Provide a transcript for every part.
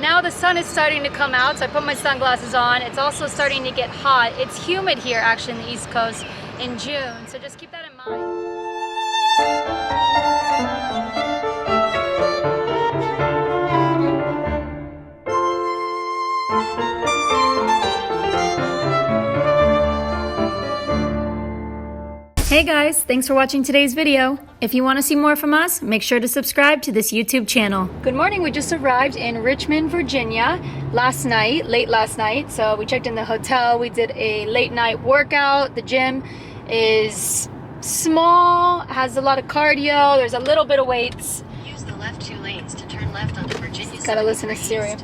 Now the sun is starting to come out, so I put my sunglasses on. It's also starting to get hot. It's humid here actually in the East Coast in June, so just keep that in mind. Hey guys, thanks for watching today's video. If you want to see more from us, make sure to subscribe to this YouTube channel. Good morning, we just arrived in Richmond, Virginia late last night. So we checked in the hotel, we did a late night workout. The gym is small, has a lot of cardio, there's a little bit of weights. Use the left 2 lanes to turn left onto Virginia. Gotta listen to Siri.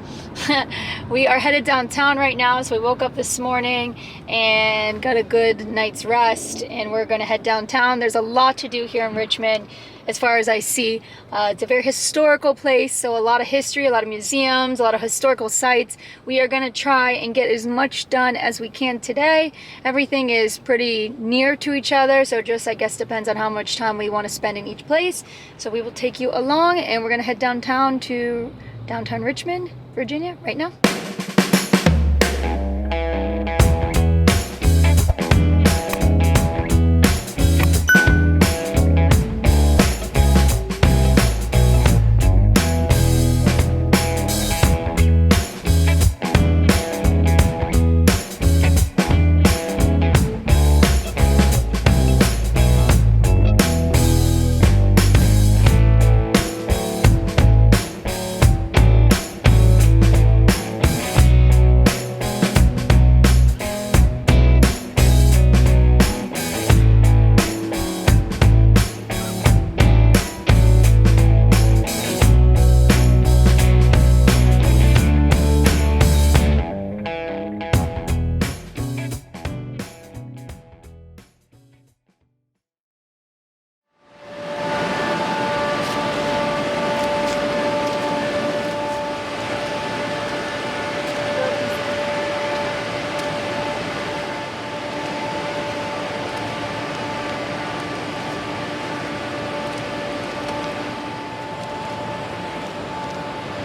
We are headed downtown right now, so we woke up this morning and got a good night's rest, and we're gonna head downtown. There's a lot to do here in Richmond as far as I see. It's a very historical place, so a lot of history, a lot of museums, a lot of historical sites. We are gonna try and get as much done as we can today. Everything is pretty near to each other, so just I guess depends on how much time we want to spend in each place. So we will take you along, and we're gonna head downtown to downtown Richmond, Virginia right now.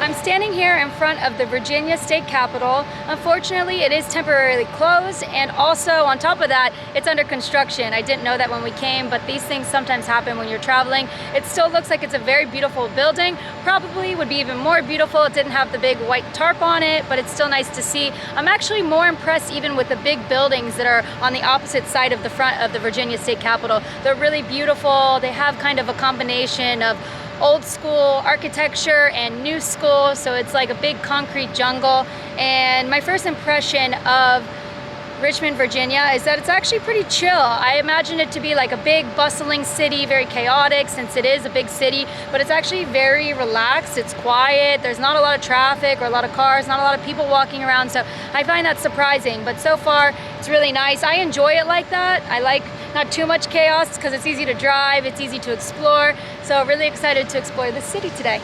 I'm standing here in front of the Virginia State Capitol. Unfortunately, it is temporarily closed, and also on top of that, it's under construction. I didn't know that when we came, but these things sometimes happen when you're traveling. It still looks like it's a very beautiful building. Probably would be even more beautiful. It didn't have the big white tarp on it, but it's still nice to see. I'm actually more impressed even with the big buildings that are on the opposite side of the front of the Virginia State Capitol. They're really beautiful. They have kind of a combination of old school architecture and new school, so it's like a big concrete jungle. And my first impression of Richmond, Virginia is that it's actually pretty chill. I imagine it to be like a big bustling city, very chaotic since it is a big city, but it's actually very relaxed. It's quiet. There's not a lot of traffic or a lot of cars, not a lot of people walking around, so I find that surprising. But so far, it's really nice. I enjoy it like that. I like not too much chaos because it's easy to drive, it's easy to explore. So really excited to explore the city today.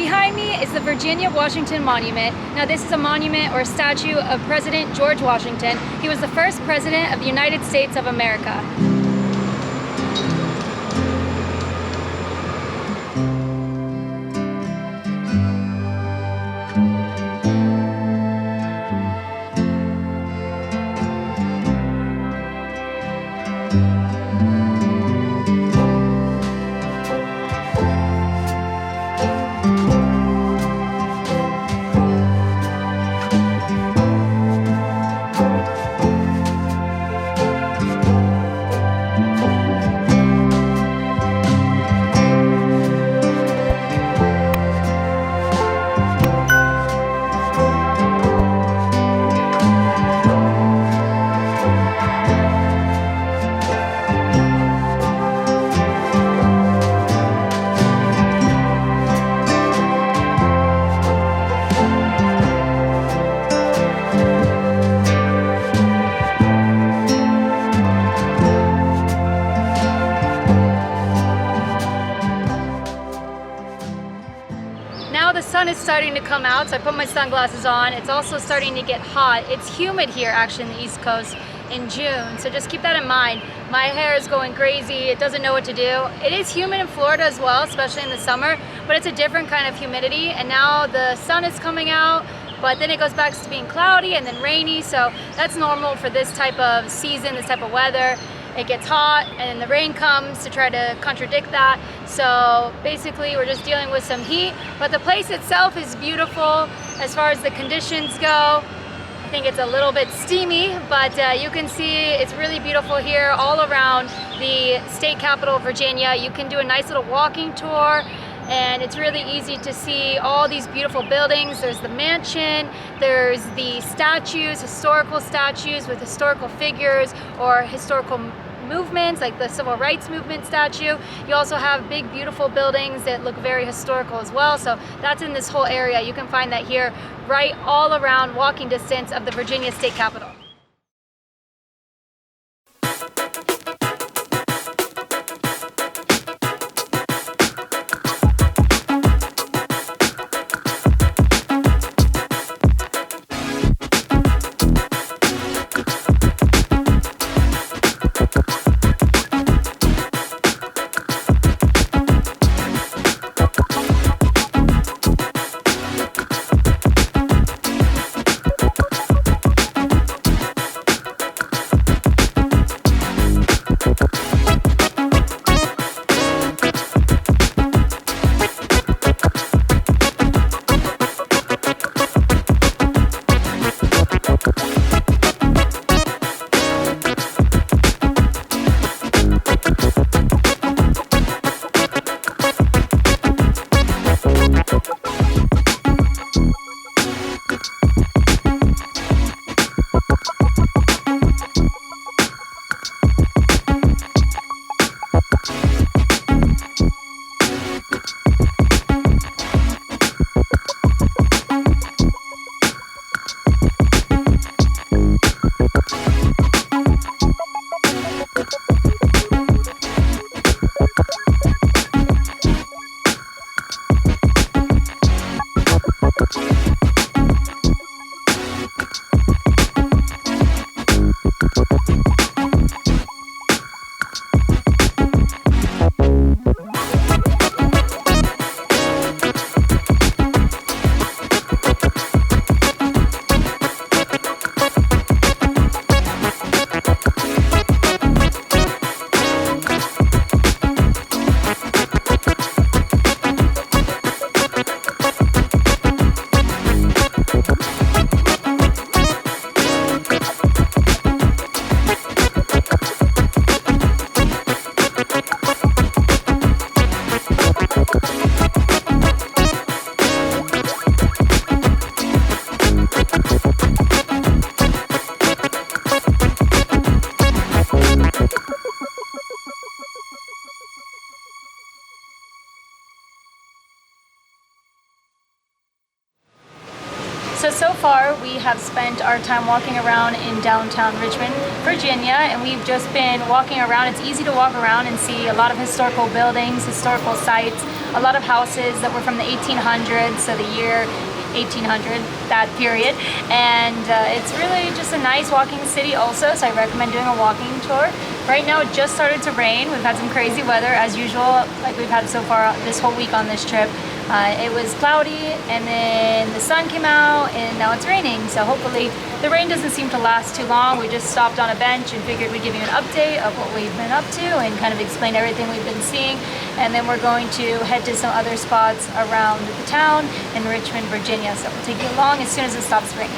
Behind me is the Virginia Washington Monument. Now this is a monument or a statue of President George Washington. He was the first president of the United States of America. Now the sun is starting to come out, so I put my sunglasses on. It's also starting to get hot. It's humid here actually in the East Coast in June, so just keep that in mind. My hair is going crazy, it doesn't know what to do. It is humid in Florida as well, especially in the summer, but it's a different kind of humidity, and now the sun is coming out, but then it goes back to being cloudy and then rainy, so that's normal for this type of season, this type of weather. It gets hot and then the rain comes to try to contradict that. So basically we're just dealing with some heat, but the place itself is beautiful as far as the conditions go. I think it's a little bit steamy, but you can see it's really beautiful here all around the state capital of Virginia. You can do a nice little walking tour, and it's really easy to see all these beautiful buildings. There's the mansion, there's the statues, historical statues with historical figures or historical movements like the civil rights movement statue. You also have big beautiful buildings that look very historical as well, so that's in this whole area. You can find that here right all around walking distance of the Virginia state capitol. far we have spent our time walking around in downtown Richmond, Virginia, and we've just been walking around. It's easy to walk around and see a lot of historical buildings, historical sites, a lot of houses that were from the 1800s, so the year 1800, that period. And it's really just a nice walking city also, so I recommend doing a walking tour. Right now it just started to rain. We've had some crazy weather as usual, like we've had so far this whole week on this trip. It was cloudy and then the sun came out and now it's raining. So hopefully the rain doesn't seem to last too long. We just stopped on a bench and figured we'd give you an update of what we've been up to and kind of explain everything we've been seeing. And then we're going to head to some other spots around the town in Richmond, Virginia. So we'll take you along as soon as it stops raining.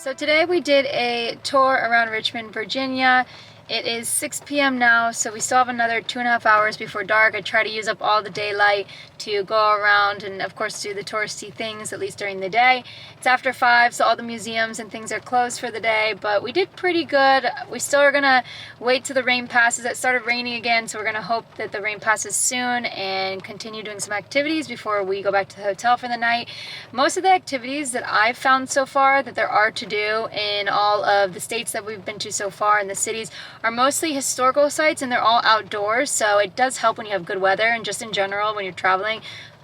So today we did a tour around Richmond, Virginia. It is 6 p.m. now, so we still have another 2.5 hours before dark. I try to use up all the daylight to go around and of course do the touristy things, at least during the day. It's after 5, so all the museums and things are closed for the day, but we did pretty good. We still are gonna wait till the rain passes. It started raining again, so we're gonna hope that the rain passes soon and continue doing some activities before we go back to the hotel for the night. Most of the activities that I've found so far that there are to do in all of the states that we've been to so far and the cities are mostly historical sites, and they're all outdoors, so it does help when you have good weather. And just in general, when you're traveling,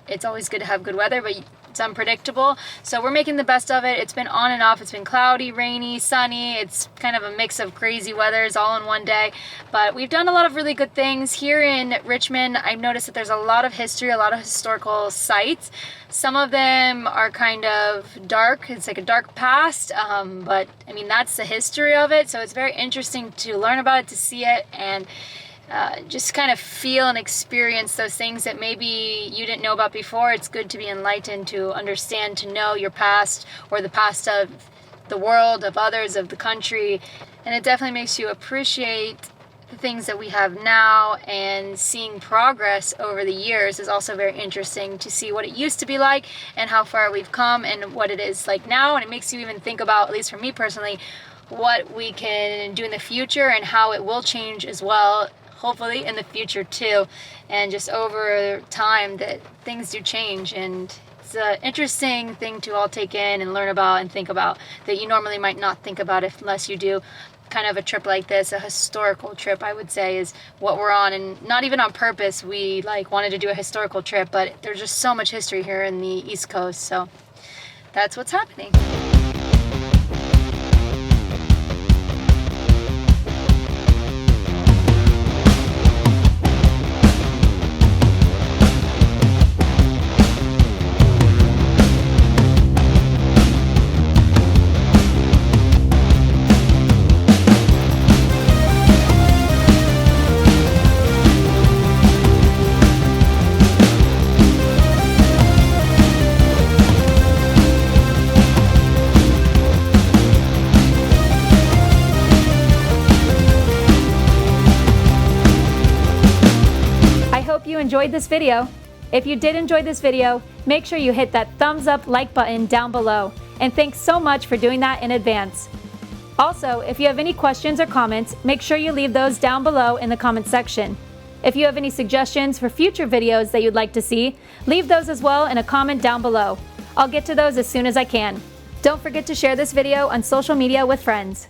it's always good to have good weather, but it's unpredictable, so we're making the best of it. It's been on and off. It's been cloudy, rainy, sunny. It's kind of a mix of crazy weathers all in one day, but we've done a lot of really good things here in Richmond. I've noticed that there's a lot of history, a lot of historical sites. Some of them are kind of dark. It's like a dark past, but I mean, that's the history of it, so it's very interesting to learn about it, to see it, and just kind of feel and experience those things that maybe you didn't know about before. It's good to be enlightened, to understand, to know your past or the past of the world, of others, of the country, and it definitely makes you appreciate the things that we have now, and seeing progress over the years is also very interesting to see what it used to be like and how far we've come and what it is like now. And it makes you even think about, at least for me personally, what we can do in the future and how it will change as well, hopefully in the future too. And just over time that things do change, and it's an interesting thing to all take in and learn about and think about that you normally might not think about unless you do kind of a trip like this. A historical trip, I would say, is what we're on, and not even on purpose. We wanted to do a historical trip, but there's just so much history here in the East Coast, so that's what's happening. enjoyed this video. If you did enjoy this video, make sure you hit that thumbs up like button down below. And thanks so much for doing that in advance. Also, if you have any questions or comments, make sure you leave those down below in the comment section. If you have any suggestions for future videos that you'd like to see, leave those as well in a comment down below. I'll get to those as soon as I can. Don't forget to share this video on social media with friends.